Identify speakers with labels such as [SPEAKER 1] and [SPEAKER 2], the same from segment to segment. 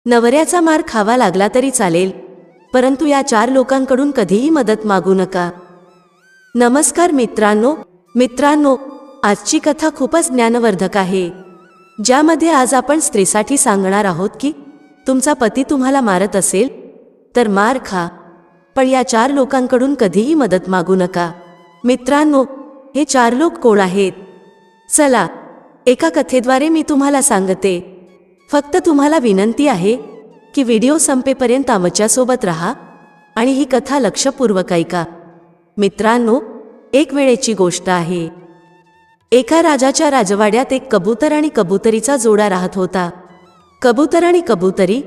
[SPEAKER 1] नवऱ्याचा मार खावा लागला तरी चालेल, परंतु या 4 लोकांकडून कधीही मदत मागू नका. नमस्कार मित्रांनो, आजची कथा खूपच ज्ञानवर्धक आहे, ज्यामध्ये आज आपण स्त्रीसाठी सांगणार आहोत की तुमचा पती तुम्हाला मारत असेल तर मार खा, पण या 4 लोकांकडून कधीही मदत मागू नका. मित्रांनो, हे 4 लोक कोण आहेत? चला, एका कथेद्वारे मी तुम्हाला सांगते. फक्त तुम्हाला विनंती आहे की व्हिडिओ संपेपर्यंत आमच्यासोबत राहा आणि ही कथा लक्षपूर्वक ऐका. मित्रांनो, एक वेळेची गोष्ट आहे. एका राजाच्या राजवाड्यात एक कबूतर आणि कबुतरीचा जोडा राहत होता. कबूतर आणि कबुतरी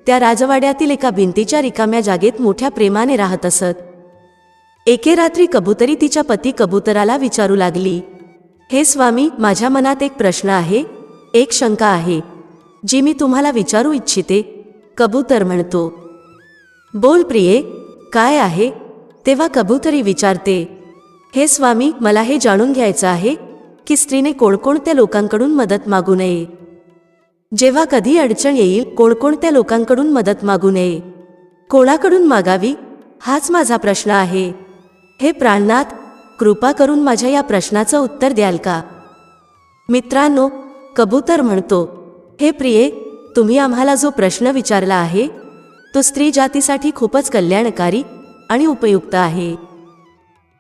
[SPEAKER 1] त्या राजवाड्यातील एका भिंतीच्या रिकाम्या जागेत मोठ्या प्रेमाने राहत असत. एके रात्री कबुतरी तिच्या पती कबुतराला विचारू लागली, हे स्वामी, माझ्या मनात एक प्रश्न आहे, एक शंका आहे, जी मी तुम्हाला विचारू इच्छिते. कबूतर म्हणतो, बोल प्रिये, काय आहे? तेव्हा कबुतरी विचारते, हे स्वामी, मला हे जाणून घ्यायचं आहे की स्त्रीने कोणकोणत्या लोकांकडून मदत मागू नये. जेव्हा कधी अडचण येईल, कोणकोणत्या लोकांकडून मदत मागू नये, कोणाकडून मागावी, हाच माझा प्रश्न आहे. हे प्राणनाथ, कृपा करून माझ्या या प्रश्नाचं उत्तर द्याल का? मित्रांनो, कबूतर म्हणतो, हे प्रिये, तुम्ही आम्हाला जो प्रश्न विचारला आहे तो स्त्री जातीसाठी खूपच कल्याणकारी आणि उपयुक्त आहे.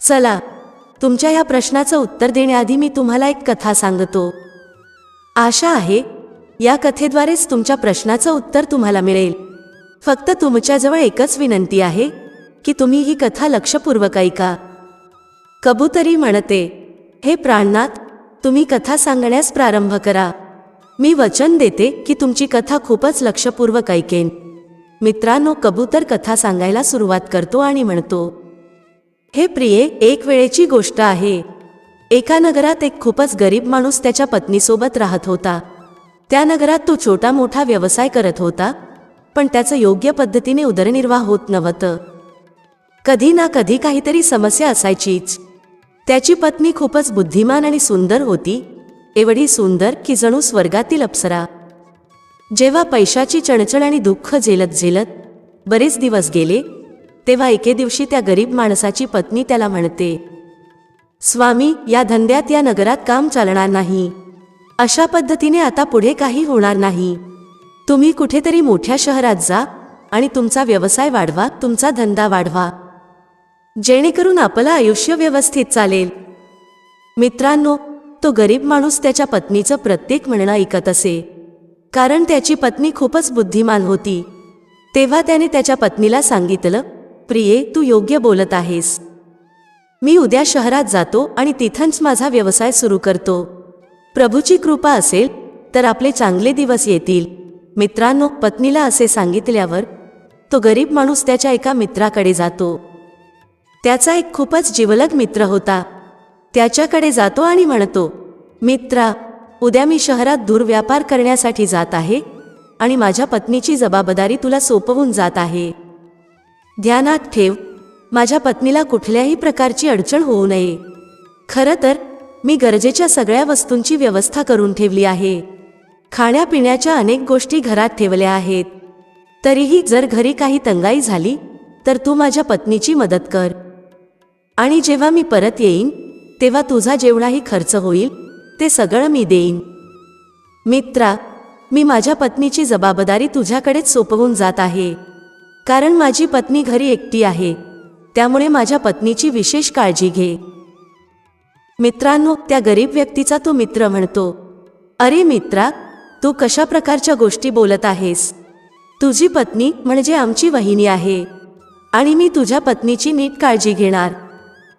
[SPEAKER 1] चला, तुमच्या या प्रश्नाचं उत्तर देण्याआधी मी तुम्हाला एक कथा सांगतो. आशा आहे या कथेद्वारेच तुमच्या प्रश्नाचं उत्तर तुम्हाला मिळेल. फक्त तुमच्याजवळ एकच विनंती आहे की तुम्ही ही कथा लक्षपूर्वक ऐका. कबुतरी म्हणते, हे प्राणनाथ, तुम्ही कथा सांगण्यास प्रारंभ करा. मी वचन देते की तुमची कथा खूपच लक्षपूर्वक ऐकेन. मित्रांनो, कबूतर कथा सांगायला सुरुवात करतो आणि म्हणतो, हे प्रिये, एक वेळेची गोष्ट आहे. एका नगरात एक खूपच गरीब माणूस त्याच्या पत्नीसोबत राहत होता. त्या नगरात तो छोटा मोठा व्यवसाय करत होता, पण त्याचं योग्य पद्धतीने उदरनिर्वाह होत नव्हतं. कधी ना कधी काहीतरी समस्या असायचीच. त्याची पत्नी खूपच बुद्धिमान आणि सुंदर होती, एवढी सुंदर की जणू स्वर्गातील अप्सरा. जेव्हा पैशाची चणचण आणि दुःख झेलत झेलत बरेच दिवस गेले, तेव्हा एके दिवशी त्या गरीब माणसाची पत्नी त्याला म्हणते, स्वामी, या धंद्यात, या नगरात काम चालणार नाही. अशा पद्धतीने आता पुढे काही होणार नाही. तुम्ही कुठेतरी मोठ्या शहरात जा आणि तुमचा व्यवसाय वाढवा, तुमचा धंदा वाढवा, जेणेकरून आपलं आयुष्य व्यवस्थित चालेल. मित्रांनो, तो गरीब माणूस त्याच्या पत्नीचं प्रत्येक म्हणणं ऐकत असे, कारण त्याची पत्नी खूपच बुद्धिमान होती. तेव्हा त्याने त्याच्या पत्नीला सांगितलं, प्रिये, तू योग्य बोलत आहेस. मी उद्या शहरात जातो आणि तिथंच माझा व्यवसाय सुरू करतो. प्रभूची कृपा असेल तर आपले चांगले दिवस येतील. मित्रांनो, पत्नीला असे सांगितल्यावर तो गरीब माणूस त्याच्या एका मित्राकडे जातो. त्याचा एक खूपच जिवलग मित्र होता. त्याच्याकडे जातो आणि म्हणतो, मित्रा, उद्या मी शहरात दुर्व्यापार करण्यासाठी जात आहे आणि माझ्या पत्नीची जबाबदारी तुला सोपवून जात आहे. ध्यानात ठेव, माझ्या पत्नीला कुठल्याही प्रकारची अडचण होऊ नये. खरं तर मी गरजेच्या सगळ्या वस्तूंची व्यवस्था करून ठेवली आहे. खाण्यापिण्याच्या अनेक गोष्टी घरात ठेवल्या आहेत. तरीही जर घरी काही तंगाई झाली तर तू माझ्या पत्नीची मदत कर, आणि जेव्हा मी परत येईन तेव्हा तुझा जेवढाही खर्च होईल ते सगळं मी देईन. मित्रा, मी माझ्या पत्नीची जबाबदारी तुझ्याकडेच सोपवून जात आहे, कारण माझी पत्नी घरी एकटी आहे. त्यामुळे माझ्या पत्नीची विशेष काळजी घे. मित्रांनो, त्या गरीब व्यक्तीचा तो मित्र म्हणतो, अरे मित्रा, तू कशा प्रकारच्या गोष्टी बोलत आहेस? तुझी पत्नी म्हणजे आमची वहिनी आहे आणि मी तुझ्या पत्नीची नीट काळजी घेणार.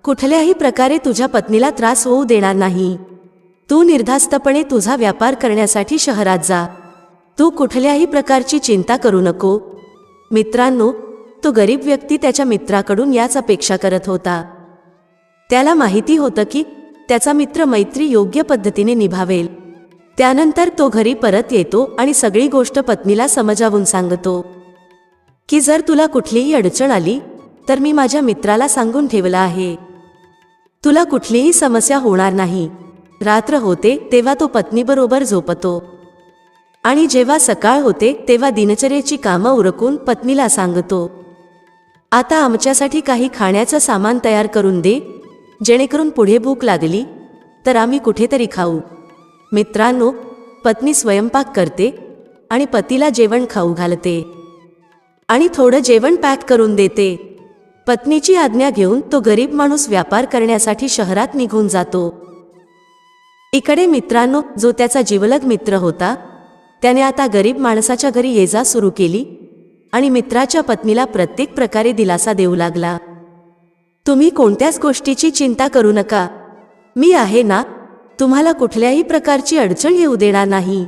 [SPEAKER 1] कुठल्याही प्रकारे तुझ्या पत्नीला त्रास होऊ देणार नाही. तू निर्धास्तपणे तुझा व्यापार करण्यासाठी शहरात जा. तू कुठल्याही प्रकारची चिंता करू नको. मित्रांनो, तो गरीब व्यक्ती त्याच्या मित्राकडून याच अपेक्षा करत होता. त्याला माहिती होतं की त्याचा मित्र मैत्री योग्य पद्धतीने निभावेल. त्यानंतर तो घरी परत येतो आणि सगळी गोष्ट पत्नीला समजावून सांगतो की जर तुला कुठलीही अडचण आली तर मी माझ्या मित्राला सांगून ठेवलं आहे. तुला कुठलीही समस्या होणार नाही. रात्र होते तेव्हा तो पत्नीबरोबर झोपतो. आणि जेव्हा सकाळ होते तेव्हा दिनचर्येची कामं उरकून पत्नीला सांगतो, आता आमच्यासाठी काही खाण्याचं सामान तयार करून दे, जेणेकरून पुढे भूक लागली तर आम्ही कुठेतरी खाऊ. मित्रांनो, पत्नी स्वयंपाक करते आणि पतीला जेवण खाऊ घालते आणि थोडं जेवण पॅक करून देते. पत्नीची आज्ञा घेऊन तो गरीब माणूस व्यापार करण्यासाठी शहरात निघून जातो. इकडे मित्रांनो, जो त्याचा जिवलग मित्र होता त्याने आता गरीब माणसाच्या घरी ये-जा सुरू केली आणि मित्राच्या पत्नीला प्रत्येक प्रकारे दिलासा देऊ लागला. तुम्ही कोणत्याच गोष्टीची चिंता करू नका, मी आहे ना, तुम्हाला कुठल्याही प्रकारची अडचण येऊ देणार नाही,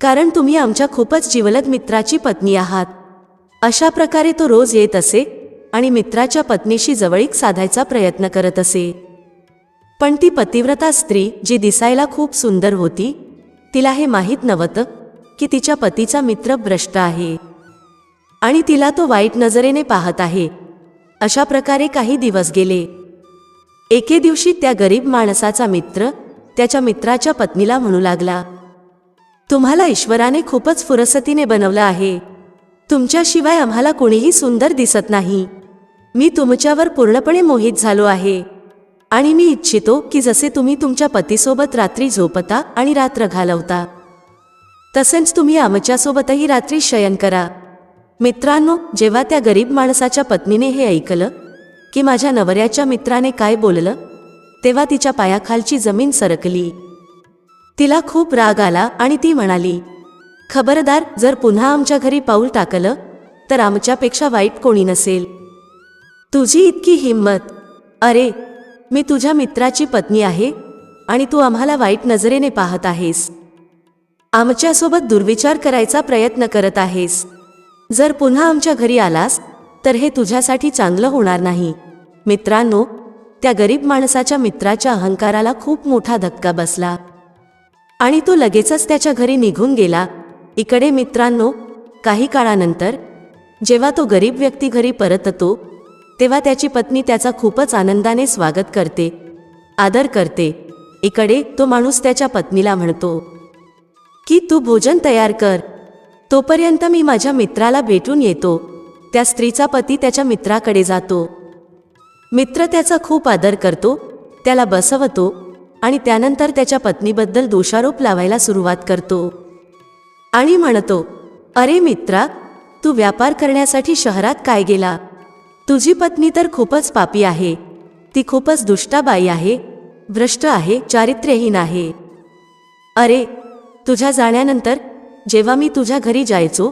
[SPEAKER 1] कारण तुम्ही आमच्या खूपच जिवलग मित्राची पत्नी आहात. अशा प्रकारे तो रोज येत असे आणि मित्राच्या पत्नीशी जवळीक साधायचा प्रयत्न करत असे. पण ती पतिव्रता स्त्री, जी दिसायला खूप सुंदर होती, तिला हे माहीत नव्हतं की तिच्या पतीचा मित्र भ्रष्ट आहे आणि तिला तो वाईट नजरेने पाहत आहे. अशा प्रकारे काही दिवस गेले. एके दिवशी त्या गरीब माणसाचा मित्र त्याच्या मित्राच्या पत्नीला म्हणू लागला, तुम्हाला ईश्वराने खूपच फुरसतीने बनवलं आहे. तुमच्याशिवाय आम्हाला कोणीही सुंदर दिसत नाही. मी तुमच्यावर पूर्णपणे मोहित झालो आहे आणि मी इच्छितो की जसे तुम्ही तुमच्या पतीसोबत रात्री झोपता आणि रात्र घालवता, तसेच तुम्ही आमच्यासोबतही रात्री शयन करा. मित्रांनो, जेव्हा त्या गरीब माणसाच्या पत्नीने हे ऐकलं की माझ्या नवऱ्याच्या मित्राने काय बोललं, तेव्हा तिच्या पायाखालची जमीन सरकली. तिला खूप राग आला आणि ती म्हणाली, खबरदार, जर पुन्हा आमच्या घरी पाऊल टाकलं तर आमच्यापेक्षा वाईट कोणी नसेल. तुझी इतकी हिंमत! अरे, मी तुझ्या मित्राची पत्नी आहे आणि तू आम्हाला वाईट नजरेने पाहत आहेस. आमच्यासोबत दुर्विचार करायचा प्रयत्न करत आहेस. जर पुन्हा आमच्या घरी आलास तर हे तुझ्यासाठी चांगलं होणार नाही. मित्रांनो, त्या गरीब माणसाच्या मित्राच्या अहंकाराला खूप मोठा धक्का बसला आणि तो लगेचच त्याच्या घरी निघून गेला. इकडे मित्रांनो, काही काळानंतर जेव्हा तो गरीब व्यक्ती घरी परततो तेव्हा त्याची पत्नी त्याचा खूपच आनंदाने स्वागत करते, आदर करते. इकडे तो माणूस त्याच्या पत्नीला म्हणतो की तू भोजन तयार कर, तोपर्यंत मी माझ्या मित्राला भेटून येतो. त्या स्त्रीचा पती त्याच्या मित्राकडे जातो. मित्र त्याचा खूप आदर करतो, त्याला बसवतो आणि त्यानंतर त्याच्या पत्नीबद्दल दोषारोप लावायला सुरुवात करतो आणि म्हणतो, अरे मित्रा, तू व्यापार करण्यासाठी शहरात काय गेला? तुझी पत्नी तर खूपच पापी आहे. ती खूपच दुष्टाबाई आहे, भ्रष्ट आहे, चारित्र्यहीन आहे. अरे, तुझ्या जाण्यानंतर जेव्हा मी तुझ्या घरी जायचो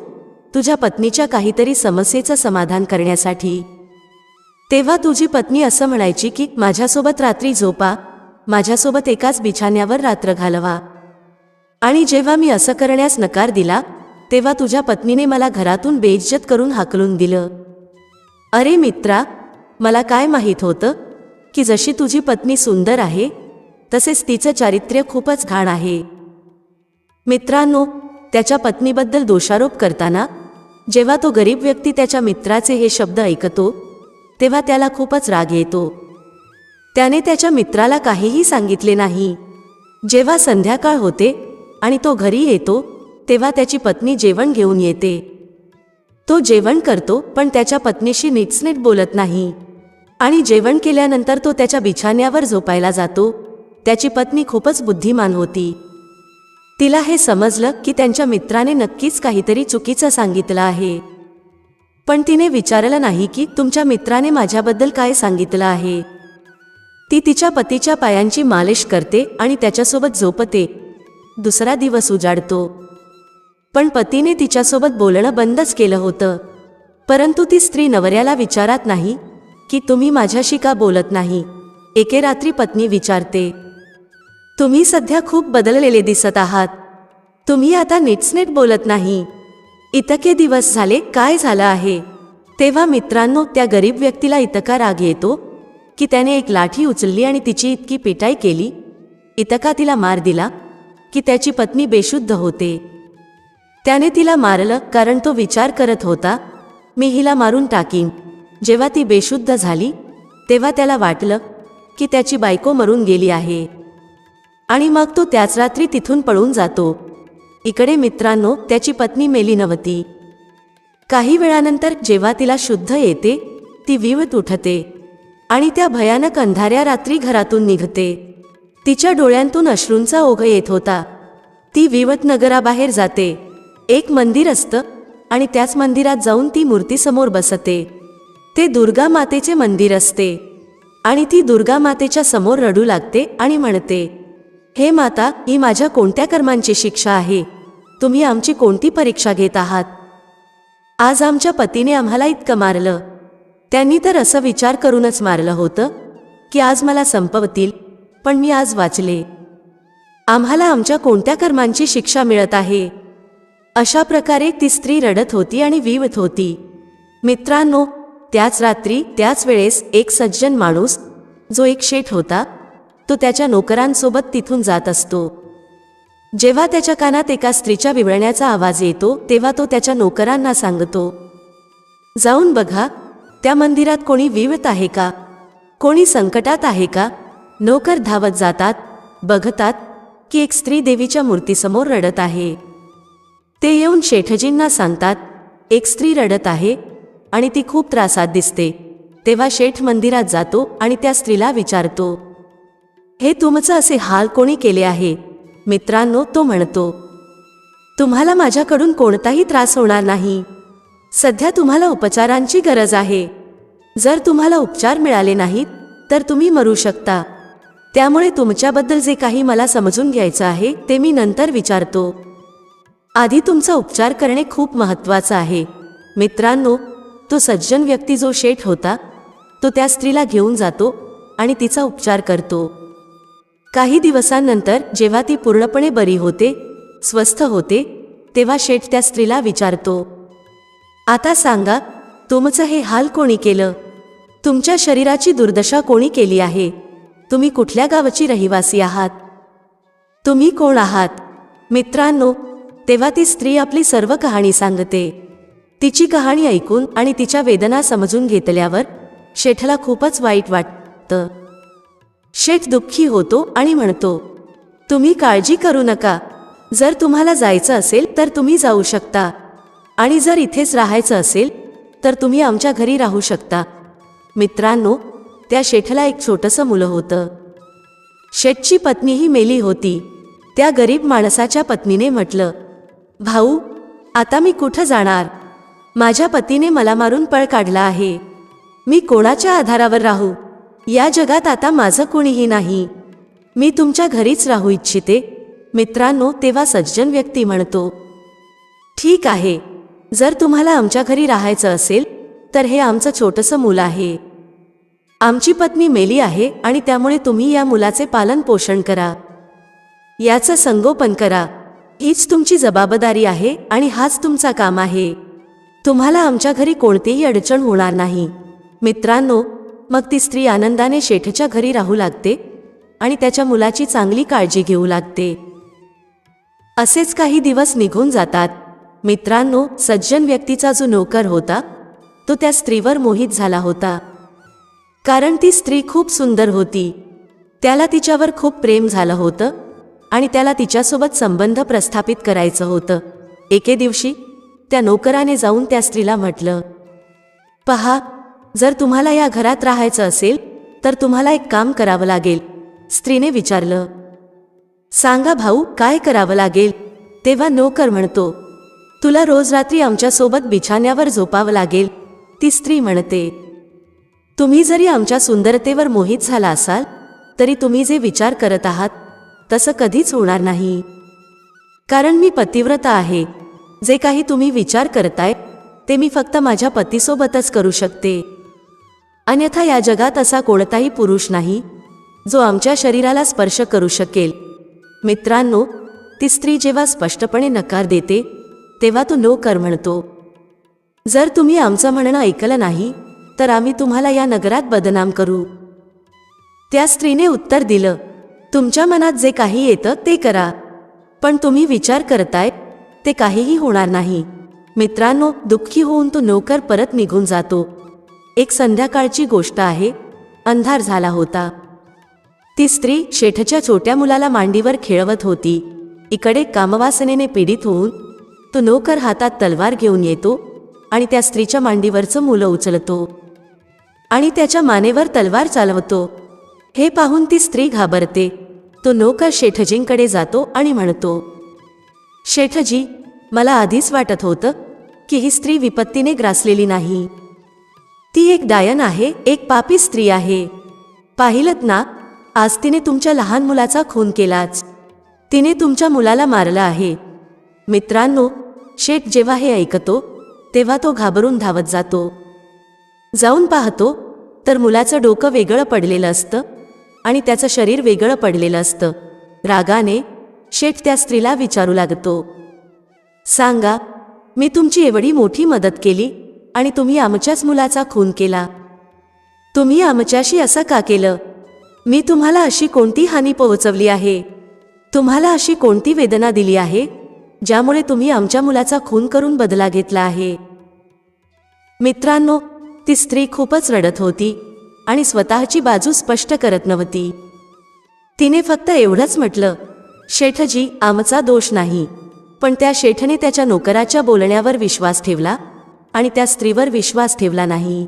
[SPEAKER 1] तुझ्या पत्नीच्या काहीतरी समस्येचं समाधान करण्यासाठी, तेव्हा तुझी पत्नी असं म्हणायची की माझ्यासोबत रात्री झोपा, माझ्यासोबत एकाच बिछाण्यावर रात्र घालवा. आणि जेव्हा मी असं करण्यास नकार दिला तेव्हा तुझ्या पत्नीने मला घरातून बेइज्जत करून हाकलून दिलं. अरे मित्रा, मला काय माहीत होतं की जशी तुझी पत्नी सुंदर आहे तसेच तिचं चारित्र्य खूपच घाण आहे. मित्रांनो, त्याच्या पत्नीबद्दल दोषारोप करताना जेव्हा तो गरीब व्यक्ती त्याच्या मित्राचे हे शब्द ऐकतो तेव्हा त्याला खूपच राग येतो. त्याने त्याच्या मित्राला काहीही सांगितले नाही. जेव्हा संध्याकाळ होते आणि तो घरी येतो तेव्हा त्याची पत्नी जेवण घेऊन येते. तो जेवण करतो पण त्याच्या पत्नीशी नीटसनीट बोलत नाही आणि जेवण केल्यानंतर तो त्याच्या बिछाण्यावर झोपायला जातो. त्याची पत्नी खूपच बुद्धिमान होती. तिला हे समजलं की त्यांच्या मित्राने नक्कीच काहीतरी चुकीचं सांगितलं आहे. पण तिने विचारलं नाही की तुमच्या मित्राने माझ्याबद्दल काय सांगितलं आहे. ती तिच्या पतीच्या पायांची मालिश करते आणि त्याच्यासोबत झोपते. दुसरा दिवस उजाडतो. पण पतीने तिच्यासोबत बोलणं बंदच केलं होतं. परंतु ती स्त्री नवऱ्याला विचारत नाही की तुम्ही माझ्याशी का बोलत नाही. एके रात्री पत्नी विचारते, तुम्ही सध्या खूप बदललेले दिसत आहात. तुम्ही आता नीटसनीट बोलत नाही. इतके दिवस झाले, काय झालं आहे? तेव्हा मित्रांनो, त्या गरीब व्यक्तीला इतका राग येतो की त्याने एक लाठी उचलली आणि तिची इतकी पिटाई केली, इतका तिला मार दिला की त्याची पत्नी बेशुद्ध होते. त्याने तिला मारलं कारण तो विचार करत होता, मी हिला मारून टाकीन. जेव्हा ती बेशुद्ध झाली तेव्हा त्याला वाटलं की त्याची बायको मरून गेली आहे आणि मग तो त्याच रात्री तिथून पळून जातो. इकडे मित्रांनो, त्याची पत्नी मेली नव्हती. काही वेळानंतर जेव्हा तिला शुद्ध येते, ती विवत उठते आणि त्या भयानक अंधाऱ्या रात्री घरातून निघते. तिच्या डोळ्यांतून अश्रूंचा ओघ येत होता. ती विवत नगराबाहेर जाते. एक मंदिर असतं आणि त्याच मंदिरात जाऊन ती मूर्तीसमोर बसते. ते दुर्गा मातेचे मंदिर असते आणि ती दुर्गा मातेच्या समोर रडू लागते आणि म्हणते, हे माता, ही माझ्या कोणत्या कर्मांची शिक्षा आहे? तुम्ही आमची कोणती परीक्षा घेत आहात? आज आमच्या पतीने आम्हाला इतकं मारलं. त्यांनी तर असं विचार करूनच मारलं होतं की आज मला संपवतील, पण मी आज वाचले. आम्हाला आमच्या कोणत्या कर्मांची शिक्षा मिळत आहे? अशा प्रकारे ती स्त्री रडत होती आणि विवत होती. मित्रांनो, त्याच रात्री त्याच वेळेस एक सज्जन माणूस, जो एक शेठ होता, तो त्याच्या नोकरांसोबत तिथून जात असतो. जेव्हा त्याच्या कानात एका स्त्रीच्या विवळण्याचा आवाज येतो, तेव्हा तो त्याच्या नोकरांना सांगतो, जाऊन बघा, त्या मंदिरात कोणी विवत आहे का? कोणी संकटात आहे का? नोकर धावत जातात, बघतात की एक स्त्री देवीच्या मूर्तीसमोर रडत आहे. ते येऊन शेठजींना सांगतात, एक स्त्री रडत आहे आणि ती खूप त्रासात दिसते. तेव्हा शेठ मंदिरात जातो आणि त्या स्त्रीला विचारतो, हे तुमचं असे हाल कोणी केले आहे? मित्रांनो, तो म्हणतो, तुम्हाला माझ्याकडून कोणताही त्रास होणार नाही. सध्या तुम्हाला उपचारांची गरज आहे. जर तुम्हाला उपचार मिळाले नाहीत तर तुम्ही मरू शकता. त्यामुळे तुमच्याबद्दल जे काही मला समजून घ्यायचं आहे ते मी नंतर विचारतो. आधी तुमचा उपचार करणे खूप महत्त्वाचं आहे. मित्रांनो, तो सज्जन व्यक्ती जो शेठ होता, तो त्या स्त्रीला घेऊन जातो आणि तिचा उपचार करतो. काही दिवसांनंतर जेव्हा ती पूर्णपणे बरी होते, स्वस्थ होते, तेव्हा शेठ त्या स्त्रीला विचारतो, आता सांगा, तुमचं हे हाल कोणी केलं? तुमच्या शरीराची दुर्दशा कोणी केली आहे? तुम्ही कुठल्या गावाची रहिवासी आहात? तुम्ही कोण आहात? मित्रांनो, तेव्हा ती स्त्री आपली सर्व कहाणी सांगते. तिची कहाणी ऐकून आणि तिच्या वेदना समजून घेतल्यावर शेठला खूपच वाईट वाटतं. शेठ दुःखी होतो आणि म्हणतो, तुम्ही काळजी करू नका. जर तुम्हाला जायचं असेल तर तुम्ही जाऊ शकता आणि जर इथेच राहायचं असेल तर तुम्ही आमच्या घरी राहू शकता. मित्रांनो, त्या शेठला एक छोटंसं मुलं होतं. शेठची पत्नीही मेली होती. त्या गरीब माणसाच्या पत्नीने म्हटलं, भाऊ, आता मी कुठं जाणार? माझ्या पतीने मला मारून पळ काढला आहे. मी कोणाच्या आधारावर राहू? या जगात आता माझं कोणीही नाही. मी तुमच्या घरीच राहू इच्छिते. मित्रांनो, तेव्हा सज्जन व्यक्ती म्हणतो, ठीक आहे, जर तुम्हाला आमच्या घरी राहायचं असेल तर हे आमचं छोटंसं मुलं आहे. आमची पत्नी मेली आहे आणि त्यामुळे तुम्ही या मुलाचे पालन पोषण करा, याचं संगोपन करा. हीच तुमची जबाबदारी आहे आणि हाच तुमचा काम आहे. तुम्हाला आमच्या घरी कोणतीही अडचण होणार नाही. मित्रांनो, मग ती स्त्री आनंदाने शेठच्या घरी राहू लागते आणि त्याच्या मुलाची चांगली काळजी घेऊ लागते. असेच काही दिवस निघून जातात. मित्रांनो, सज्जन व्यक्तीचा जो नोकर होता, तो त्या स्त्रीवर मोहित झाला होता. कारण ती स्त्री खूप सुंदर होती. त्याला तिच्यावर खूप प्रेम झालं होतं आणि त्याला तिच्यासोबत संबंध प्रस्थापित करायचं होतं. एके दिवशी त्या नोकराने जाऊन त्या स्त्रीला म्हटलं, पहा, जर तुम्हाला या घरात राहायचं असेल तर तुम्हाला एक काम करावं लागेल. स्त्रीने विचारलं, सांगा भाऊ, काय करावं लागेल? तेव्हा नोकर म्हणतो, तुला रोज रात्री आमच्यासोबत बिछाण्यावर झोपावं लागेल. ती स्त्री म्हणते, तुम्ही जरी आमच्या सुंदरतेवर मोहित झाला असाल तरी तुम्ही जे विचार करत आहात तसं कधीच होणार नाही. कारण मी पतिव्रता आहे. जे काही तुम्ही विचार करताय ते मी फक्त माझ्या पतीसोबतच करू शकते. अन्यथा या जगात असा कोणताही पुरुष नाही जो आमच्या शरीराला स्पर्श करू शकेल. मित्रांनो, ती स्त्री जेव्हा स्पष्टपणे नकार देते तेव्हा तो नोकर म्हणतो, जर तुम्ही आमचं म्हणणं ऐकलं नाही तर आम्ही तुम्हाला या नगरात बदनाम करू. त्या स्त्रीने उत्तर दिलं, तुमच्या मनात जे काही येतं ते करा, पण तुम्ही विचार करताय ते काहीही होणार नाही. मित्रांनो, दुःखी होऊन तो नोकर परत निघून जातो. एक संध्याकाळची गोष्ट आहे. अंधार झाला होता. ती स्त्री शेठच्या छोट्या मुलाला मांडीवर खेळवत होती. इकडे कामवासनेने पीडित होऊन तो नोकर हातात तलवार घेऊन येतो आणि त्या स्त्रीच्या मांडीवरचं मुलं उचलतो आणि त्याच्या मानेवर तलवार चालवतो. हे पाहून ती स्त्री घाबरते. तो नोकर शेठजींकडे जातो आणि म्हणतो, शेठजी, मला आधीच वाटत होतं की ही स्त्री विपत्तीने ग्रासलेली नाही. ती एक डायन आहे, एक पापी स्त्री आहे. पाहिलत ना, आज तिने तुमच्या लहान मुलाचा खून केलाच. तिने तुमच्या मुलाला मारलं आहे. मित्रांनो, शेठ जेव्हा हे ऐकतो तेव्हा तो घाबरून धावत जातो. जाऊन पाहतो तर मुलाचं डोकं वेगळं पडलेलं असतं आणि त्याचं शरीर वेगळं पडलेलं असतं. रागाने शेठ त्या स्त्रीला विचारू लागतो, सांगा, मी तुमची एवढी मोठी मदत केली आणि तुम्ही आमच्याच मुलाचा खून केला. तुम्ही आमच्याशी असं का केलं? मी तुम्हाला अशी कोणती हानी पोहोचवली आहे? तुम्हाला अशी कोणती वेदना दिली आहे ज्यामुळे तुम्ही आमच्या मुलाचा खून करून बदला घेतला आहे? मित्रांनो, ती स्त्री खूपच रडत होती आणि स्वतःची बाजू स्पष्ट करत नव्हती. तिने फक्त एवढंच म्हटलं, शेठजी, आमचा दोष नाही. पण त्या शेठने त्याच्या नोकराच्या बोलण्यावर विश्वास ठेवला आणि त्या स्त्रीवर विश्वास ठेवला नाही.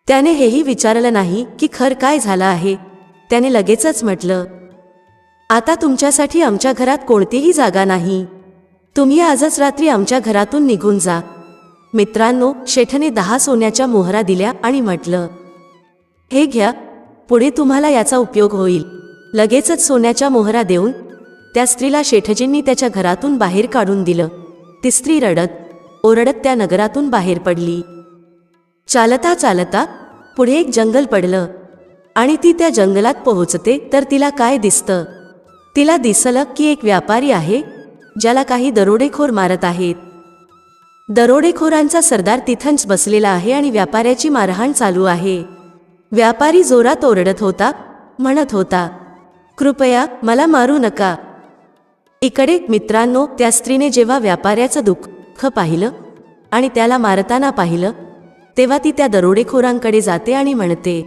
[SPEAKER 1] त्याने हेही विचारलं नाही की खरं काय झालं आहे. त्याने लगेचच म्हटलं, आता तुमच्यासाठी आमच्या घरात कोणतीही जागा नाही. तुम्ही आजच रात्री आमच्या घरातून निघून जा. मित्रांनो, शेठने 10 सोन्याच्या मोहरा दिल्या आणि म्हटलं, हे घ्या, पुढे तुम्हाला याचा उपयोग होईल. लगेचच सोन्याच्या मोहरा देऊन त्या स्त्रीला शेठजींनी त्याच्या घरातून बाहेर काढून दिलं. ती स्त्री रडत ओरडत त्या नगरातून बाहेर पडली. चालता चालता पुढे एक जंगल पडलं आणि ती त्या जंगलात पोहोचते तर तिला काय दिसतं? तिला दिसलं की एक व्यापारी आहे ज्याला काही दरोडेखोर मारत आहेत. दरोडेखोरांचा सरदार तिथंच बसलेला आहे आणि व्यापाऱ्याची मारहाण चालू आहे. व्यापारी जोरात ओरडत होता, म्हणत होता, कृपया मला मारू नका. इकडे मित्रांनो, त्या स्त्रीने जेव्हा व्यापाऱ्याचं दुःख पाहिलं आणि त्याला मारताना पाहिलं तेव्हा ती त्या दरोडेखोरांकडे जाते आणि म्हणते,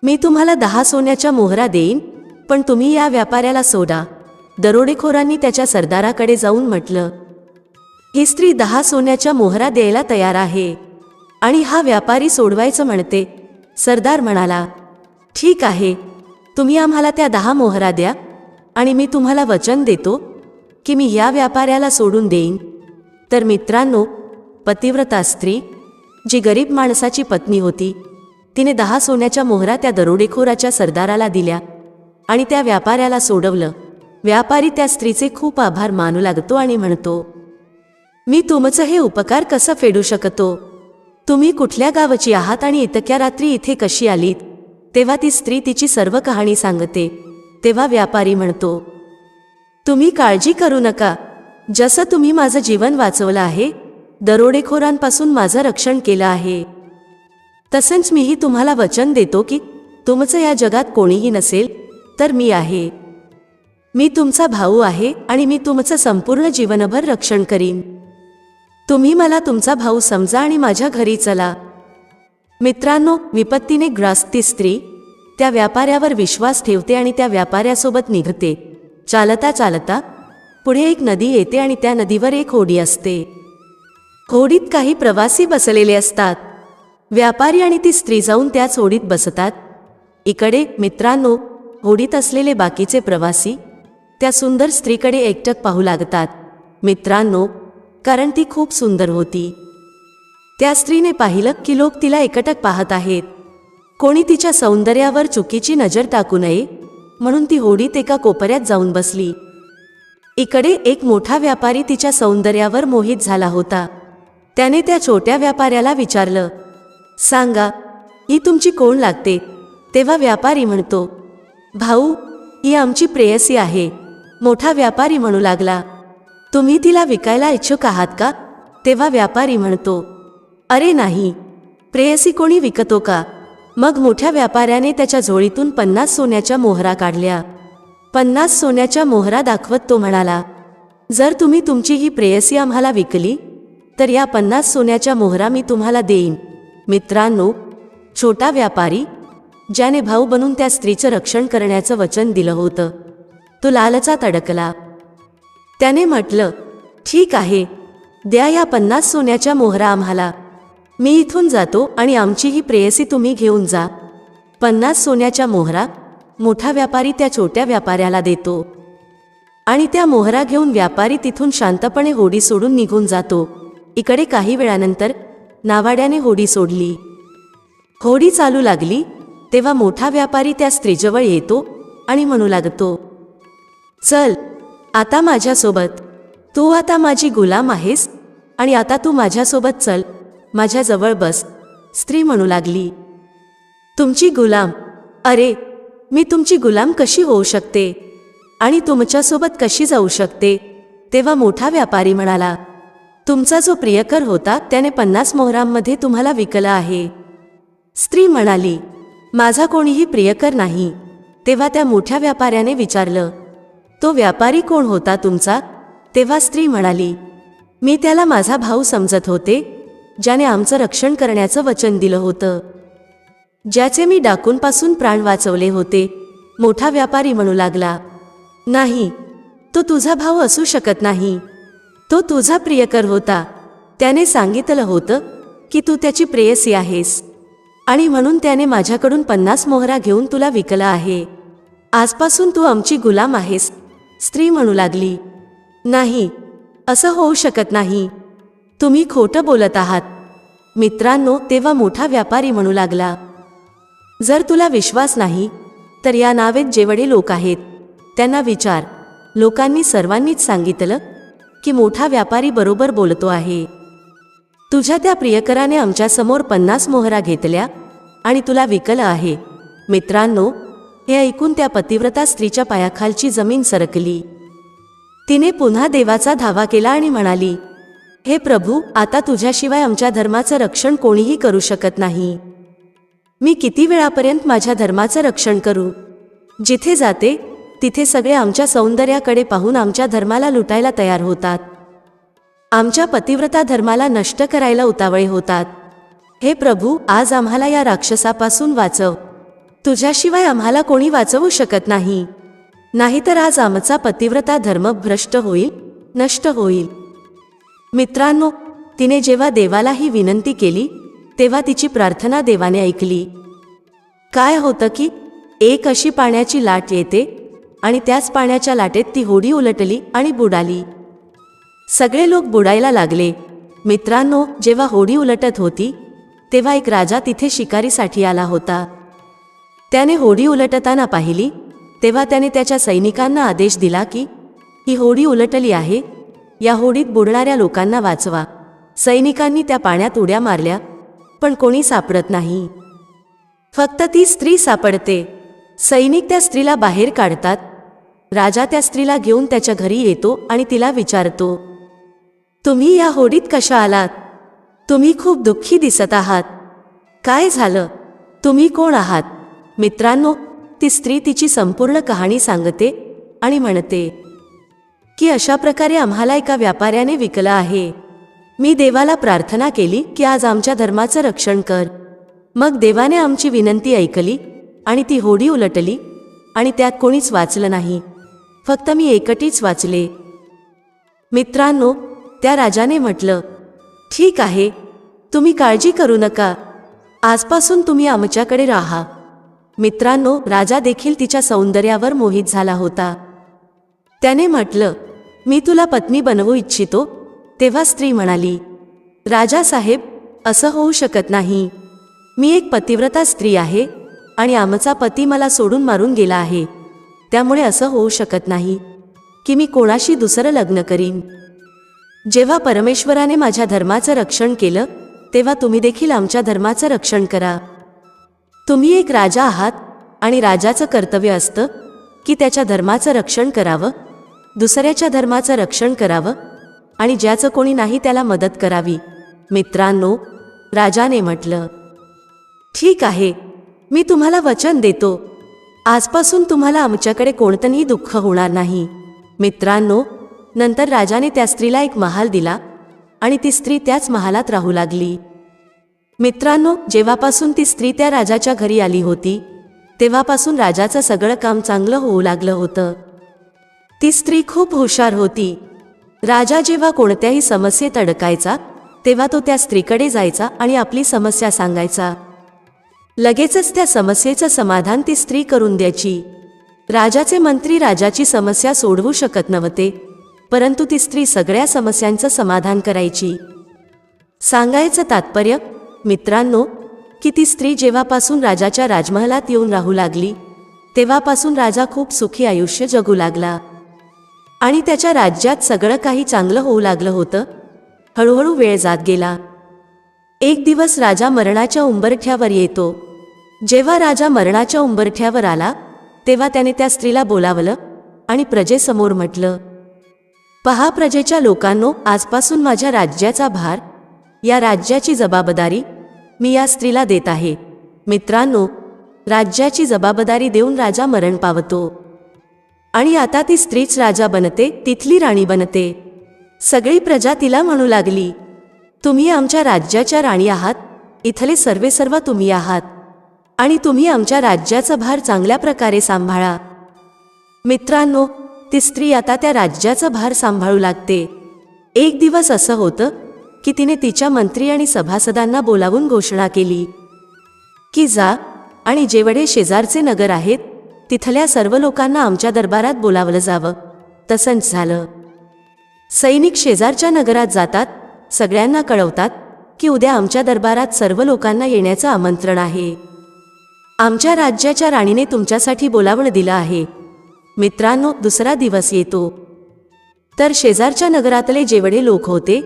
[SPEAKER 1] मी तुम्हाला 10 सोन्याच्या मोहरा देईन, पण तुम्ही या व्यापाऱ्याला सोडा. दरोडेखोरांनी त्याच्या सरदाराकडे जाऊन म्हटलं, ही स्त्री 10 सोन्याच्या मोहरा द्यायला तयार आहे आणि हा व्यापारी सोडवायचं म्हणते. सरदार म्हणाला, ठीक आहे, तुम्ही आम्हाला त्या 10 मोहरा द्या आणि मी तुम्हाला वचन देतो की मी या व्यापाऱ्याला सोडून देईन. तर मित्रांनो, पतिव्रता स्त्री, जी गरीब माणसाची पत्नी होती, तिने 10 सोन्याच्या मोहरा त्या दरोडेखोराच्या सरदाराला दिल्या आणि त्या व्यापाऱ्याला सोडवलं. व्यापारी त्या स्त्रीचे खूप आभार मानू लागतो आणि म्हणतो, मी तुमचं हे उपकार कसं फेडू शकतो? तुम्ही कुठल्या गावची आहात आणि इतक्या रात्री इथे कशी आलीत? तेव्हा ती स्त्री तिची सर्व कहाणी सांगते. तेव्हा व्यापारी म्हणतो, तुम्ही काळजी करू नका. जसं तुम्ही माझं जीवन वाचवलं आहे, दरोडेखोरांपासून माझं रक्षण केलं आहे, तसंच मीही तुम्हाला वचन देतो की तुमचं या जगात कोणीही नसेल तर मी आहे. मी तुमचा भाऊ आहे आणि मी तुमचं संपूर्ण जीवनभर रक्षण करीन. तुम्ही मला तुमचा भाऊ समजा आणि माझ्या घरी चला. मित्रांनो, विपत्तीने ग्रास्त ती स्त्री त्या व्यापाऱ्यावर विश्वास ठेवते आणि त्या व्यापाऱ्यासोबत निघते. चालता चालता पुढे एक नदी येते आणि त्या नदीवर एक होडी असते. होडीत काही प्रवासी बसलेले असतात. व्यापारी आणि ती स्त्री जाऊन त्याच होडीत बसतात. इकडे मित्रांनो, होडीत असलेले बाकीचे प्रवासी त्या सुंदर स्त्रीकडे एकटक पाहू लागतात. मित्रांनो, कारण ती खूप सुंदर होती. त्या स्त्रीने पाहिलं की लोक तिला एकटक पाहत आहेत. कोणी तिच्या सौंदर्यावर चुकीची नजर टाकू नये म्हणून ती होडीत एका कोपऱ्यात जाऊन बसली. इकडे एक मोठा व्यापारी तिच्या सौंदर्यावर मोहित झाला होता. त्याने त्या छोट्या व्यापाऱ्याला विचारलं, सांगा, ही तुमची कोण लागते? तेव्हा व्यापारी म्हणतो, भाऊ, ही आमची प्रेयसी आहे. मोठा व्यापारी म्हणू लागला, तुम्ही तिला विकायला इच्छुक आहात का? तेव्हा व्यापारी म्हणतो, अरे नाही, प्रेयसी कोणी विकतो का? मग मोठ्या व्यापाऱ्याने त्याच्या झोळीतून 50 सोन्याच्या मोहरा काढल्या. 50 सोन्याच्या मोहरा दाखवत तो म्हणाला, जर तुम्ही तुमची ही प्रेयसी आम्हाला विकली तर या 50 सोन्याच्या मोहरा मी तुम्हाला देईन. मित्रांनो, छोटा व्यापारी, ज्याने भाऊ बनून त्या स्त्रीचं रक्षण करण्याचं वचन दिलं होतं, तो लालचात अडकला त्याने म्हटलं, ठीक आहे, द्या या 50 सोन्याच्या मोहरा आम्हाला. मी इथून जातो आणि आमची ही प्रेयसी तुम्ही घेऊन जा. 50 सोन्याच्या मोहरा मोठा व्यापारी त्या छोट्या व्यापाऱ्याला देतो आणि त्या मोहरा घेऊन व्यापारी तिथून शांतपणे होडी सोडून निघून जातो. इकडे काही वेळानंतर नावाड्याने होडी सोडली. होडी चालू लागली तेव्हा मोठा व्यापारी त्या स्त्रीजवळ येतो आणि म्हणू लागतो, चल आता माझ्यासोबत, तू आता माझी गुलाम आहेस आणि आता तू माझ्यासोबत चल, माझ्याजवळ बस. स्त्री म्हणू लागली, तुमची गुलाम? अरे, मी तुमची गुलाम कशी होऊ शकते आणि तुमच्यासोबत कशी जाऊ शकते? तेव्हा मोठा व्यापारी म्हणाला, तुमचा जो प्रियकर होता त्याने 50 मोहरांमध्ये तुम्हाला विकलं आहे. स्त्री म्हणाली, माझा कोणीही प्रियकर नाही. तेव्हा त्या मोठ्या व्यापाऱ्याने विचारलं, तो व्यापारी कोण होता तुमचा? तेव्हा स्त्री म्हणाली, मी त्याला माझा भाऊ समजत होते, ज्याने आमचं रक्षण करण्याचं वचन दिलं होतं, ज्याचे मी डाकूंपासून प्राण वाचवले होते. मोठा व्यापारी म्हणू लागला, नाही, तो तुझा भाऊ असू शकत नाही. तो तुझा प्रियकर होता. त्याने सांगितलं होतं की तू त्याची प्रेयसी आहेस आणि म्हणून त्याने माझ्याकडून 50 मोहरा घेऊन तुला विकलं आहे. आजपासून तू आमची गुलाम आहेस. स्त्री म्हणू लागली, नाही, असं होऊ शकत नाही. तुम्ही खोटं बोलत आहात. मित्रांनो, तेव्हा मोठा व्यापारी म्हणू लागला, जर तुला विश्वास नाही तर या नावेत जेवढे लोक आहेत त्यांना विचार. लोकांनी सर्वांनीच सांगितलं की मोठा व्यापारी बरोबर बोलतो आहे. तुझ्या त्या प्रियकराने आमच्यासमोर 50 मोहरा घेतल्या आणि तुला विकलं आहे. मित्रांनो, हे ऐकून त्या पतिव्रता स्त्रीच्या पायाखालची जमीन सरकली. तिने पुन्हा देवाचा धावा केला आणि म्हणाली, हे प्रभू, आता तुझ्याशिवाय आमच्या धर्माचं रक्षण कोणीही करू शकत नाही. मी किती वेळापर्यंत माझ्या धर्माचं रक्षण करू? जिथे जाते तिथे सगळे आमच्या सौंदर्याकडे पाहून आमच्या धर्माला लुटायला तयार होतात. आमच्या पतिव्रता धर्माला नष्ट करायला उतावळे होतात. हे प्रभू, आज आम्हाला या राक्षसापासून वाचव. तुझ्याशिवाय आम्हाला कोणी वाचवू शकत नाही. नाहीतर आज आमचा पतिव्रता धर्म भ्रष्ट होईल, नष्ट होईल. मित्रांनो, तिने जेव्हा देवाला ही विनंती केली तेव्हा तिची प्रार्थना देवाने ऐकली. काय होतं की एक अशी पाण्याची लाट येते आणि त्याच पाण्याच्या लाटेत ती होडी उलटली आणि बुडाली. सगळे लोक बुडायला लागले. मित्रांनो, जेव्हा होडी उलटत होती तेव्हा एक राजा तिथे शिकारीसाठी आला होता. त्याने होडी उलटताना पाहिली तेव्हा त्याने त्याच्या सैनिकांना आदेश दिला की ही होडी उलटली आहे, या होडीत बुडणाऱ्या लोकांना वाचवा. सैनिकांनी त्या पाण्यात उड्या मारल्या पण कोणी सापडत नाही. फक्त ती स्त्री सापडते. सैनिक त्या स्त्रीला बाहेर काढतात. राजा त्या स्त्रीला घेऊन त्याच्या घरी येतो आणि तिला विचारतो, तुम्ही या होडीत कशा आलात? तुम्ही खूप दुःखी दिसत आहात. काय झालं? तुम्ही कोण आहात? मित्रांनो, ती स्त्री तिची संपूर्ण कहाणी सांगते आणि म्हणते की अशा प्रकारे आम्हाला एका व्यापाऱ्याने विकलं आहे. मी देवाला प्रार्थना केली की आज आमच्या धर्माचं रक्षण कर. मग देवाने आमची विनंती ऐकली आणि ती होडी उलटली आणि त्यात कोणीच वाचलं नाही. फक्त मी एकटीच वाचले. मित्रांनो, त्या राजाने म्हटलं, ठीक आहे, तुम्ही काळजी करू नका. आजपासून तुम्ही आमच्याकडे राहा. मित्रांनो, राजा देखील तिच्या सौंदर्यावर मोहित झाला होता. त्याने म्हटलं, मी तुला पत्नी बनवू इच्छितो. तेव्हा स्त्री म्हणाली, राजा साहेब, असं होऊ शकत नाही. मी एक पतिव्रता स्त्री आहे आणि आमचा पती मला सोडून मारून गेला आहे. त्यामुळे असं होऊ शकत नाही की मी कोणाशी दुसरं लग्न करीन. जेव्हा परमेश्वराने माझ्या धर्माचं रक्षण केलं तेव्हा तुम्ही देखील आमच्या धर्माचं रक्षण करा. तुम्ही एक राजा आहात आणि राजाचं कर्तव्य असतं की त्याच्या धर्माचं रक्षण करावं, दुसऱ्याच्या धर्माचं रक्षण करावं आणि ज्याचं कोणी नाही त्याला मदत करावी. मित्रांनो, राजाने म्हटलं, ठीक आहे, मी तुम्हाला वचन देतो. आजपासून तुम्हाला आमच्याकडे कोणतंही दुःख होणार नाही. मित्रांनो, नंतर राजाने त्या स्त्रीला एक महाल दिला आणि ती स्त्री त्याच महालात राहू लागली. मित्रांनो, जेव्हापासून ती स्त्री त्या राजाच्या घरी आली होती तेव्हापासून राजाचं सगळं काम चांगलं होऊ लागलं होतं. ती स्त्री खूप हुशार होती. राजा जेव्हा कोणत्याही समस्येत अडकायचा तेव्हा तो त्या स्त्रीकडे जायचा आणि आपली समस्या सांगायचा. लगेचच त्या समस्येचं समाधान ती स्त्री करून द्यायची. राजाचे मंत्री राजाची समस्या सोडवू शकत नव्हते, परंतु ती स्त्री सगळ्या समस्यांचं समाधान करायची. सांगायचं तात्पर्य मित्रांनो की ती स्त्री जेव्हापासून राजाच्या राजमहालात येऊन राहू लागली तेव्हापासून राजा खूप सुखी आयुष्य जगू लागला आणि त्याच्या राज्यात सगळं काही चांगलं होऊ लागलं होतं. हळूहळू वेळ जात गेला. एक दिवस राजा मरणाच्या उंबरठ्यावर येतो. जेव्हा राजा मरणाच्या उंबरठ्यावर आला तेव्हा त्याने त्या स्त्रीला बोलावलं आणि प्रजेसमोर म्हटलं, पहा प्रजेच्या लोकांनो, आजपासून माझ्या राज्याचा भार, या राज्याची जबाबदारी मी या स्त्रीला देत आहे. मित्रांनो, राज्याची जबाबदारी देऊन राजा मरण पावतो आणि आता ती स्त्रीच राजा बनते, तिथली राणी बनते. सगळी प्रजा तिला म्हणू लागली, तुम्ही आमच्या राज्याच्या राणी आहात, इथले सर्व तुम्ही आहात आणि तुम्ही आमच्या राज्याचा भार चांगल्या प्रकारे सांभाळा. मित्रांनो, ती स्त्री आता त्या राज्याचा भार सांभाळू लागते. एक दिवस असं होतं की तिने तिच्या मंत्री आणि सभासदांना बोलावून घोषणा केली की जा आणि जेवढे शेजारचे नगर आहेत तिथल्या सर्व लोकांना आमच्या दरबारात बोलावलं जावं. तसंच झालं. सैनिक शेजारच्या नगरात जातात, सगळ्यांना कळवतात की उद्या आमच्या दरबारात सर्व लोकांना येण्याचं आमंत्रण आहे. आमच्या राज्याच्या राणीने तुमच्यासाठी बोलावणं दिलं आहे. मित्रांनो, दुसरा दिवस येतो तर शेजारच्या नगरातले जेवढे लोक होते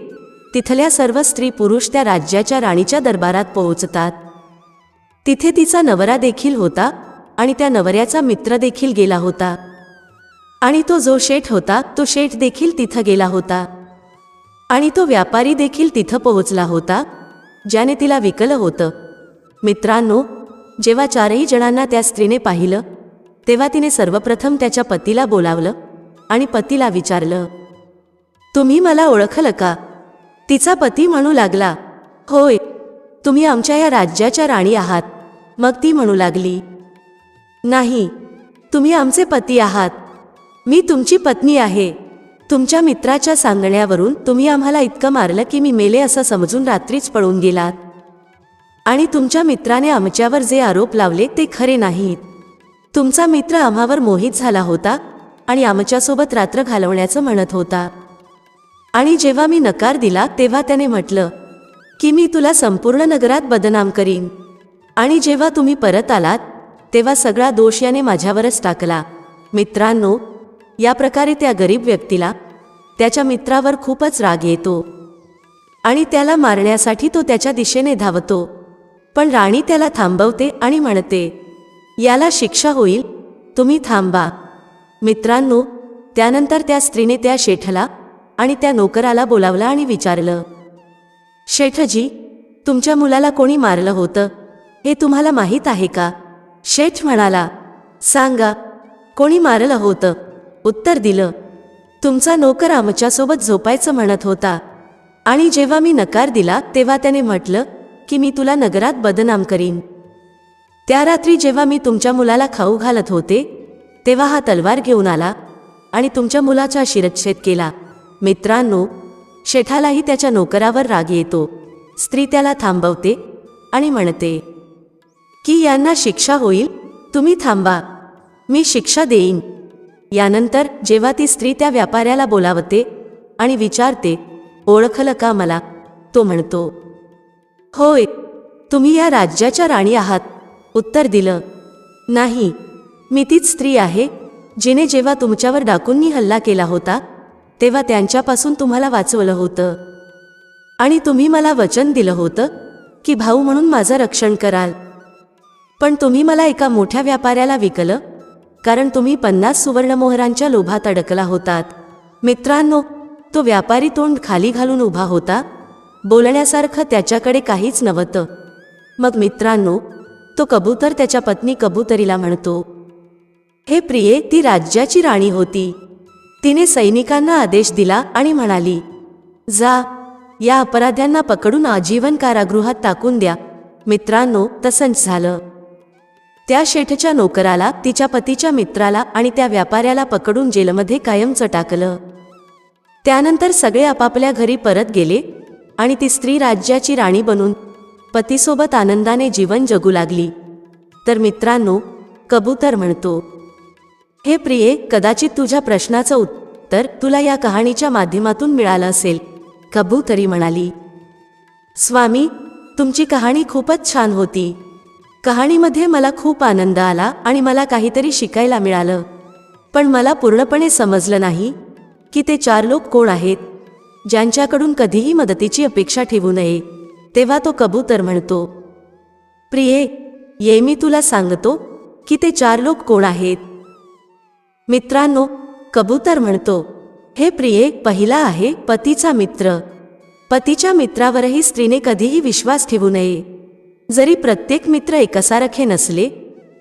[SPEAKER 1] तिथल्या सर्व स्त्री पुरुष त्या राज्याच्या राणीच्या दरबारात पोहोचतात. तिथे तिचा नवरा देखील होता आणि त्या नवऱ्याचा मित्र देखील गेला होता आणि तो जो शेठ होता तो शेठ देखील तिथं गेला होता आणि तो व्यापारी देखील तिथं पोहोचला होता ज्याने तिला विकलं होतं. मित्रांनो, जेव्हा चारही जणांना त्या स्त्रीने पाहिलं तेव्हा तिने सर्वप्रथम त्याच्या पतीला बोलावलं आणि पतीला विचारलं, तुम्ही मला ओळखलं का? तिचा पती म्हणू लागला, होय, तुम्ही आमच्या या राज्याच्या राणी आहात. मग ती म्हणू लागली, नाही, तुम्ही आमचे पती आहात, मी तुमची पत्नी आहे. तुमच्या मित्राच्या सांगण्यावरून तुम्ही आम्हाला इतकं मारलं की मी मेले असं समजून रात्रीच पळून गेलात आणि तुमच्या मित्राने आमच्यावर जे आरोप लावले ते खरे नाहीत. तुमचा मित्र आम्हावर मोहित झाला होता आणि आमच्यासोबत रात्र घालवण्याचं म्हणत होता आणि जेव्हा मी नकार दिला तेव्हा त्याने म्हटलं की मी तुला संपूर्ण नगरात बदनाम करीन आणि जेव्हा तुम्ही परत आलात तेव्हा सगळा दोष याने माझ्यावरच टाकला. मित्रांनो, या प्रकारे त्या गरीब व्यक्तीला त्याच्या मित्रावर खूपच राग येतो आणि त्याला मारण्यासाठी तो त्याच्या दिशेने धावतो, पण राणी त्याला थांबवते आणि म्हणते, याला शिक्षा होईल, तुम्ही थांबा. मित्रांनो, त्यानंतर त्या स्त्रीने त्या शेठला आणि त्या नोकराला बोलावलं आणि विचारलं, शेठजी, तुमच्या मुलाला कोणी मारलं होतं हे तुम्हाला माहीत आहे का? शेठ म्हणाला, सांगा, कोणी मारलं होतं? उत्तर दिलं, तुमचा नोकर आमच्यासोबत झोपायचं म्हणत होता आणि जेव्हा मी नकार दिला तेव्हा त्याने म्हटलं की मी तुला नगरात बदनाम करीन. त्या रात्री जेव्हा मी तुमच्या मुलाला खाऊ घालत होते तेव्हा हा तलवार घेऊन आला आणि तुमच्या मुलाचा शिरच्छेद केला. मित्रांनो, शेठालाही त्याच्या नोकरावर राग येतो. स्त्री त्याला थांबवते आणि म्हणते की यांना शिक्षा होईल, तुम्ही थांबा, मी शिक्षा देईन. यानंतर जेव्हा ती स्त्री त्या व्यापाऱ्याला बोलावते आणि विचारते, ओळखलं का मला? तो म्हणतो, होय, तुम्ही या राज्याच्या राणी आहात. उत्तर दिलं, नाही, मी तीच स्त्री आहे जिने जेव्हा तुमच्यावर डाकूंनी हल्ला केला होता तेव्हा त्यांच्यापासून तुम्हाला वाचवलं होतं आणि तुम्ही मला वचन दिलं होतं की भाऊ म्हणून माझं रक्षण कराल. पण तुम्ही मला एका मोठ्या व्यापाऱ्याला विकलं कारण तुम्ही 50 सुवर्णमोहरांच्या लोभात अडकला होतात. मित्रांनो, तो व्यापारी तोंड खाली घालून उभा होता, बोलण्यासारखं त्याच्याकडे काहीच नव्हतं. मग मित्रांनो, तो कबूतर त्याच्या पत्नी कबुतरीला म्हणतो, हे प्रिये, ती राज्याची राणी होती. तिने सैनिकांना आदेश दिला आणि म्हणाली, जा, या अपराध्यांना पकडून आजीवन कारागृहात टाकून द्या. मित्रांनो, तसंच झालं. त्या शेठच्या नोकराला, तिच्या पतीच्या मित्राला आणि त्या व्यापाऱ्याला पकडून जेलमध्ये कायमचं टाकलं. त्यानंतर सगळे आपापल्या घरी परत गेले आणि ती स्त्री राज्याची राणी बनून पतीसोबत आनंदाने जीवन जगू लागली. तर मित्रांनो, कबूतर म्हणतो, हे प्रिये, कदाचित तुझ्या प्रश्नाचं उत्तर तुला या कहाणीच्या माध्यमातून मिळालं असेल. कबूतरी म्हणाली, स्वामी, तुमची कहाणी खूपच छान होती. कहाणीमध्ये मला खूप आनंद आला आणि मला काहीतरी शिकायला मिळालं. पण मला पूर्णपणे समजलं नाही की ते 4 लोक कोण आहेत ज्यांच्याकडून कधीही मदतीची अपेक्षा ठेवू नये. तेव्हा तो कबूतर म्हणतो, प्रिये, ये मी तुला सांगतो की ते 4 लोक कोण आहेत. मित्रांनो, कबूतर म्हणतो, हे प्रिये, पहिला आहे पतीचा मित्र. पतीच्या मित्रावरही स्त्रीने कधीही विश्वास ठेवू नये. जरी प्रत्येक मित्र एकसारखे नसले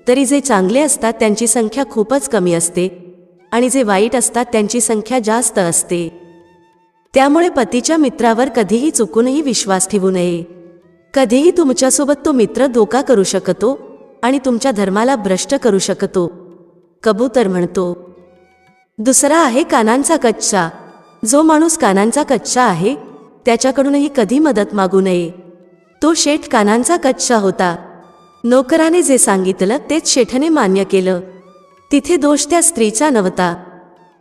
[SPEAKER 1] तरी जे चांगले असतात त्यांची संख्या खूपच कमी असते आणि जे वाईट असतात त्यांची संख्या जास्त असते. त्यामुळे पतीच्या मित्रावर कधीही चुकूनही विश्वास ठेवू नये. कधीही तुमच्यासोबत तो मित्र धोका करू शकतो आणि तुमच्या धर्माला भ्रष्ट करू शकतो. कबूतर म्हणतो, दुसरा आहे कानांचा कच्चा. जो माणूस कानांचा कच्चा आहे त्याच्याकडूनही कधी मदत मागू नये. तो शेठ कानांचा कच्चा होता. नोकराने जे सांगितलं तेच शेठने मान्य केलं. तिथे दोष त्या स्त्रीचा नव्हता.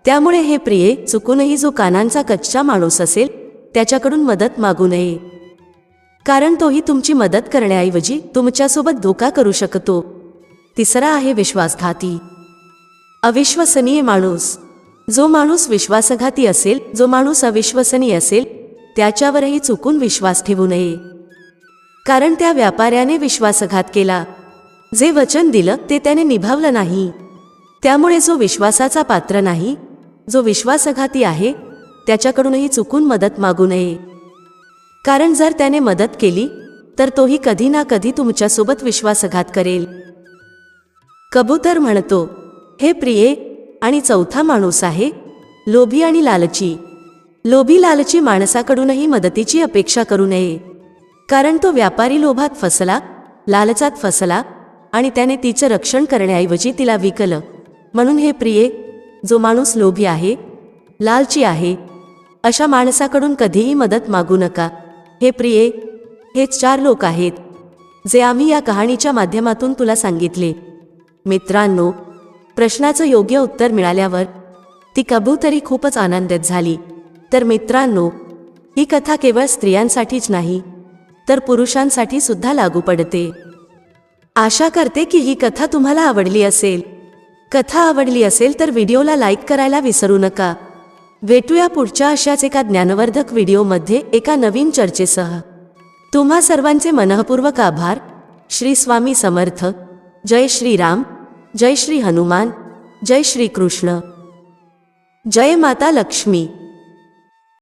[SPEAKER 1] त्यामुळे हे प्रिये, चुकूनही जो कानांचा कच्चा माणूस असेल त्याच्याकडून मदत मागू नये, कारण तोही तुमची मदत करण्याऐवजी तुमच्यासोबत धोका करू शकतो. तिसरा आहे विश्वासघाती. अविश्वसनीय माणूस. जो माणूस विश्वासघाती असेल, जो माणूस अविश्वसनीय असेल, त्याच्यावरही चुकून विश्वास ठेवू नये, कारण त्या व्यापाऱ्याने विश्वासघात केला. जे वचन दिलं ते त्याने निभावलं नाही. त्यामुळे जो विश्वासाचा पात्र नाही, जो विश्वासघाती आहे, त्याच्याकडूनही चुकून मदत मागू नये, कारण जर त्याने मदत केली तर तोही कधी ना कधी तुमच्यासोबत विश्वासघात करेल. कबूतर म्हणतो, हे प्रिये, आणि चौथा माणूस आहे लोभी आणि लालची. लोभी लालची माणसाकडूनही मदतीची अपेक्षा करू नये, कारण तो व्यापारी लोभात फसला, लालचात फसला आणि त्याने तिचं रक्षण करण्याऐवजी तिला विकलं. म्हणून हे प्रिये, जो माणूस लोभी आहे, लालची आहे, अशा माणसाकडून कधीही मदत मागू नका. हे प्रिये, हेच 4 लोक आहेत जे आम्ही या कहाणीच्या माध्यमातून तुला सांगितले. मित्रांनो, प्रश्नाचं योग्य उत्तर मिळाल्यावर ती कबूतरी खूपच आनंदित झाली. तर मित्रांनो, ही कथा केवळ स्त्रियांसाठीच नाही तर पुरुषांसाठी सुद्धा लागू पडते. आशा करते की ही कथा तुम्हाला आवडली असेल. कथा आवडली असेल तर व्हिडिओला लाईक करायला विसरू नका. भेटूया पुढच्या अशाच एका ज्ञानवर्धक व्हिडिओमध्ये एका नवीन चर्चेसह. तुम्हा सर्वांचे मनःपूर्वक आभार. श्री स्वामी समर्थ. जय श्री राम, जय श्री हनुमान, जय श्री कृष्ण, जय माता लक्ष्मी.